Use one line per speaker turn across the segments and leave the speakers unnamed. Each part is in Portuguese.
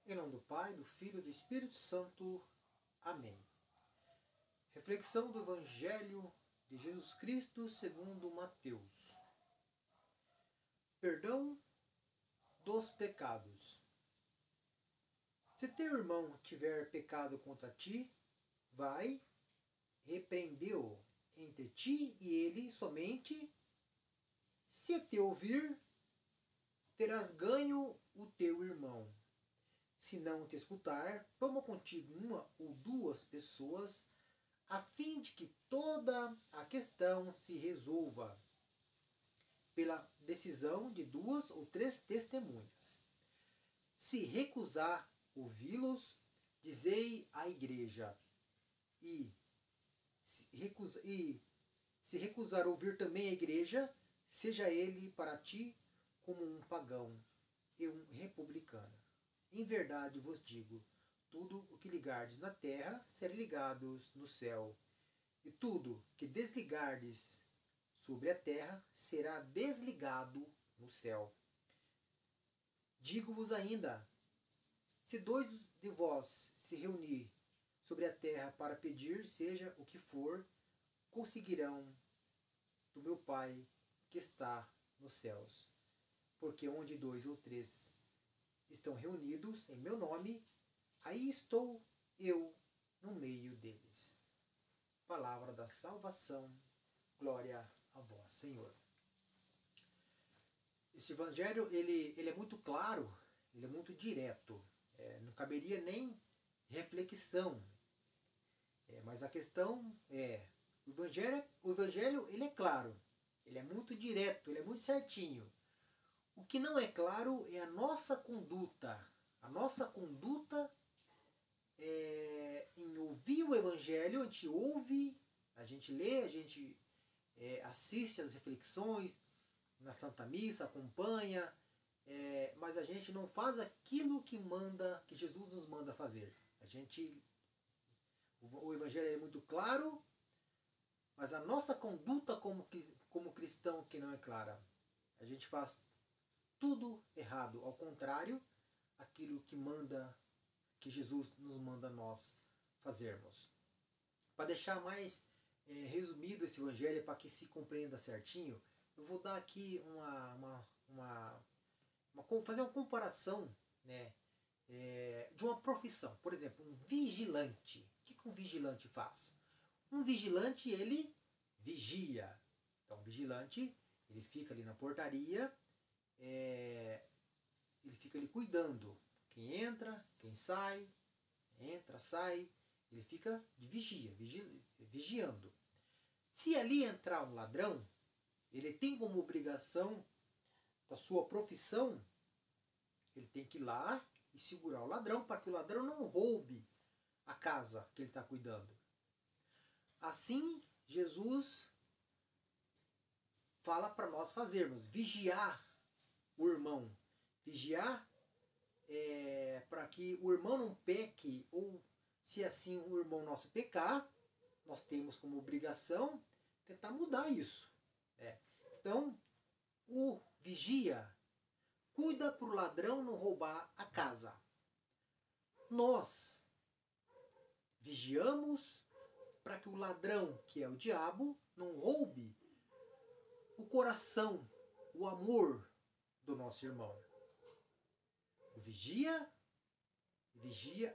Em nome do Pai, do Filho e do Espírito Santo. Amém. Reflexão do Evangelho de Jesus Cristo segundo Mateus. Perdão dos pecados. Se teu irmão tiver pecado contra ti, vai, repreendeu entre ti e ele somente. Se te ouvir, terás ganho o teu irmão. Se não te escutar, toma contigo uma ou duas pessoas, a fim de que toda a questão se resolva pela decisão de duas ou três testemunhas. Se recusar ouvi-los, dizei à igreja, e se recusar ouvir também a igreja, seja ele para ti como um pagão e um republicano. Em verdade vos digo, tudo o que ligardes na terra será ligado no céu, e tudo que desligardes sobre a terra será desligado no céu. Digo-vos ainda, se dois de vós se reunir sobre a terra para pedir, seja o que for, conseguirão do meu Pai que está nos céus. Porque onde dois ou três estão reunidos em meu nome, aí estou eu no meio deles. Palavra da salvação, glória a vós, Senhor. Esse evangelho ele é muito claro, ele é muito direto. Não caberia nem reflexão. Mas a questão é, o evangelho ele é claro, ele é muito direto, ele é muito certinho. O que não é claro é a nossa conduta. A nossa conduta em ouvir o Evangelho, a gente ouve, a gente lê, a gente assiste às reflexões na Santa Missa, acompanha, mas a gente não faz aquilo que Jesus nos manda fazer. O Evangelho é muito claro, mas a nossa conduta como cristão que não é clara. A gente faz tudo errado, ao contrário, aquilo que Jesus nos manda nós fazermos. Para deixar mais resumido esse evangelho, para que se compreenda certinho, eu vou dar aqui fazer uma comparação, né, de uma profissão. Por exemplo, um vigilante. O que um vigilante faz? Um vigilante, ele vigia. Então, um vigilante, ele fica ali na portaria, ele fica ali cuidando. Quem entra, quem sai, entra, sai, ele fica de vigiando. Se ali entrar um ladrão, ele tem como obrigação da sua profissão, ele tem que ir lá e segurar o ladrão para que o ladrão não roube a casa que ele está cuidando. Assim, Jesus fala para nós fazermos, vigiar o irmão. Vigiar para que o irmão não peque, ou se assim o irmão nosso pecar, nós temos como obrigação tentar mudar isso. Então, o vigia cuida para o ladrão não roubar a casa. Nós vigiamos para que o ladrão, que é o diabo, não roube o coração, o amor do nosso irmão. O vigia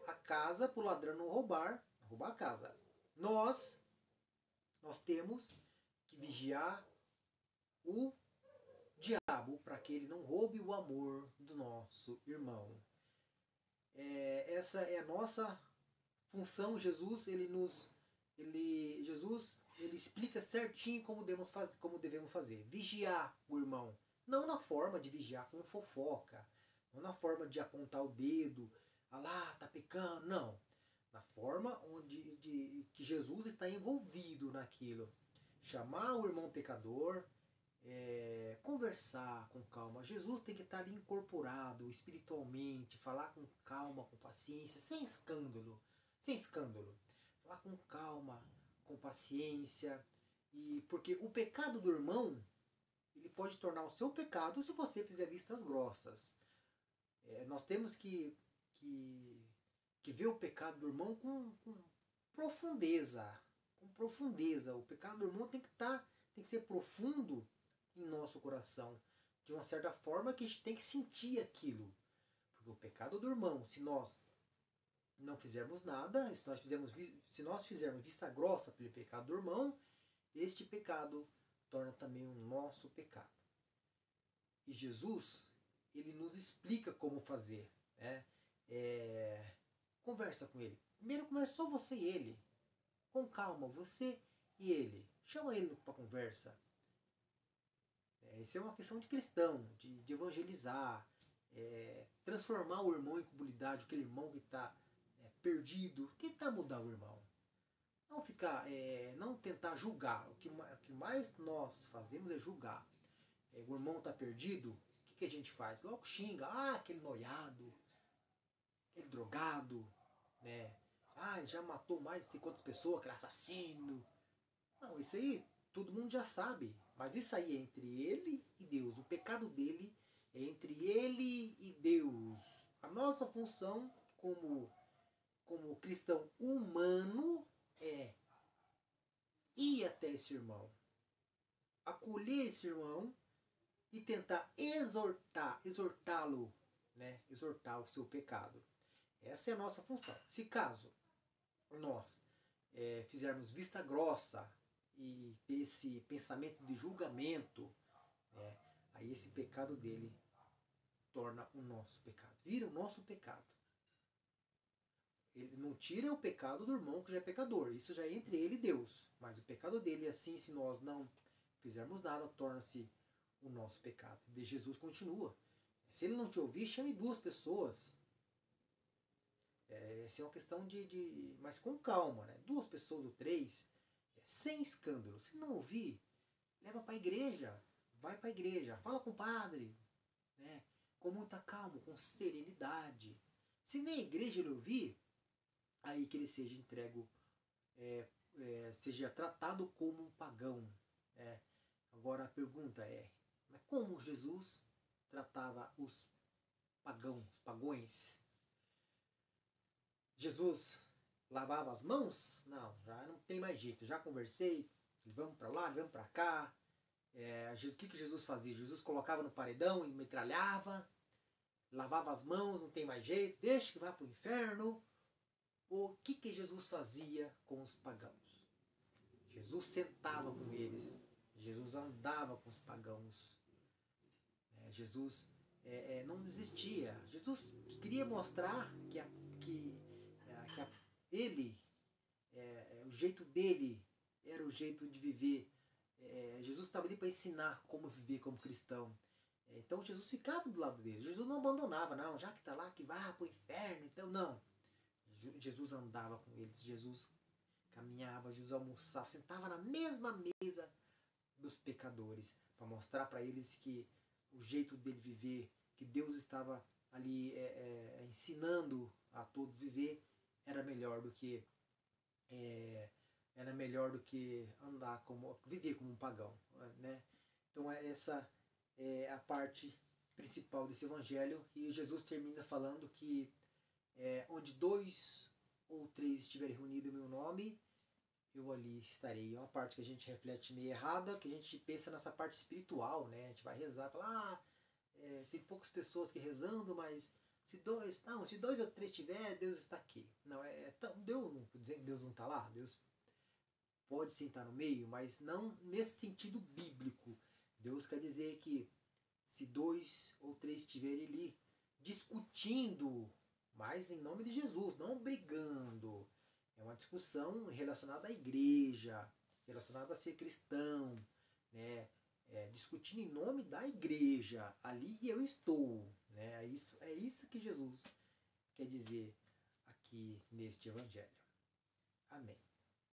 a casa para o ladrão não roubar a casa. Nós temos que vigiar o diabo para que ele não roube o amor do nosso irmão. Essa é a nossa função. Jesus ele explica certinho como devemos fazer. Vigiar o irmão. Não na forma de vigiar com fofoca. Não na forma de apontar o dedo. Ah lá, tá pecando. Não. Na forma que Jesus está envolvido naquilo. Chamar o irmão pecador. Conversar com calma. Jesus tem que estar ali incorporado espiritualmente. Falar com calma, com paciência. Sem escândalo. Falar com calma, com paciência. Porque o pecado do irmão, ele pode tornar o seu pecado se você fizer vistas grossas. Nós temos que que vê o pecado do irmão com profundeza. Com profundeza. O pecado do irmão tem que ser profundo em nosso coração. De uma certa forma que a gente tem que sentir aquilo. Porque o pecado do irmão, se nós não fizermos nada, se nós fizermos vista grossa pelo pecado do irmão, este pecado torna também o nosso pecado. E Jesus, ele nos explica como fazer. Né? Conversa com ele. Primeiro conversa só você e ele. Com calma, você e ele. Chama ele para conversa. Isso é uma questão de cristão, de evangelizar, transformar o irmão em comunidade, aquele irmão que está perdido, tentar mudar o irmão. Não ficar, não tentar julgar. O que mais nós fazemos é julgar. O irmão está perdido, o que a gente faz? Logo xinga, aquele noiado, aquele drogado, né? Ele já matou mais de 50 pessoas, aquele assassino. Não, isso aí todo mundo já sabe. Mas isso aí é entre ele e Deus. O pecado dele é entre ele e Deus. A nossa função como cristão humano é ir até esse irmão, acolher esse irmão e tentar exortá-lo, né? Exortar o seu pecado. Essa é a nossa função. Se caso nós fizermos vista grossa e ter esse pensamento de julgamento, aí esse pecado dele torna o nosso pecado. Vira o nosso pecado. Ele não tira o pecado do irmão que já é pecador. Isso já é entre ele e Deus. Mas o pecado dele, assim, se nós não fizermos nada, torna-se o nosso pecado. E Jesus continua. Se ele não te ouvir, chame 2 pessoas. Essa é uma questão mas com calma, né? 2 pessoas ou 3, sem escândalo. Se não ouvir, leva para a igreja. Vai para a igreja. Fala com o padre. Né? Com muita calma, com serenidade. Se nem a igreja ele ouvir, aí que ele seja entregue, seja tratado como um pagão. Agora a pergunta mas como Jesus tratava os pagões? Jesus lavava as mãos? Não, já não tem mais jeito. Já conversei, vamos para lá, vamos para cá. O que Jesus fazia? Jesus colocava no paredão e metralhava, lavava as mãos, não tem mais jeito, deixa que vá para o inferno. O que Jesus fazia com os pagãos? Jesus sentava com eles. Jesus andava com os pagãos. Jesus não desistia. Jesus queria mostrar que ele, o jeito dele, era o jeito de viver. Jesus estava ali para ensinar como viver como cristão. Então Jesus ficava do lado dele. Jesus não abandonava, não. Já que está lá, que vá para o inferno. Então não. Jesus andava com eles. Jesus caminhava, Jesus almoçava, sentava na mesma mesa dos pecadores, para mostrar para eles que o jeito dele viver, que Deus estava ali ensinando a todos viver, era melhor do que viver como um pagão, né? Então essa é a parte principal desse evangelho, e Jesus termina falando que onde 2 ou 3 estiverem reunidos em meu nome, eu ali estarei. É uma parte que a gente reflete meio errada, que a gente pensa nessa parte espiritual, né? A gente vai rezar, falar, tem poucas pessoas que rezando, mas se 2 ou 3 tiver, Deus está aqui. Não, Deus, não dizendo que Deus não está lá, Deus pode sim estar no meio, mas não nesse sentido bíblico. Deus quer dizer que se 2 ou 3 estiverem ali discutindo, mas em nome de Jesus, não brigando. É uma discussão relacionada à igreja, relacionada a ser cristão, né? Discutindo em nome da igreja. Ali eu estou. Né? É isso que Jesus quer dizer aqui neste evangelho. Amém.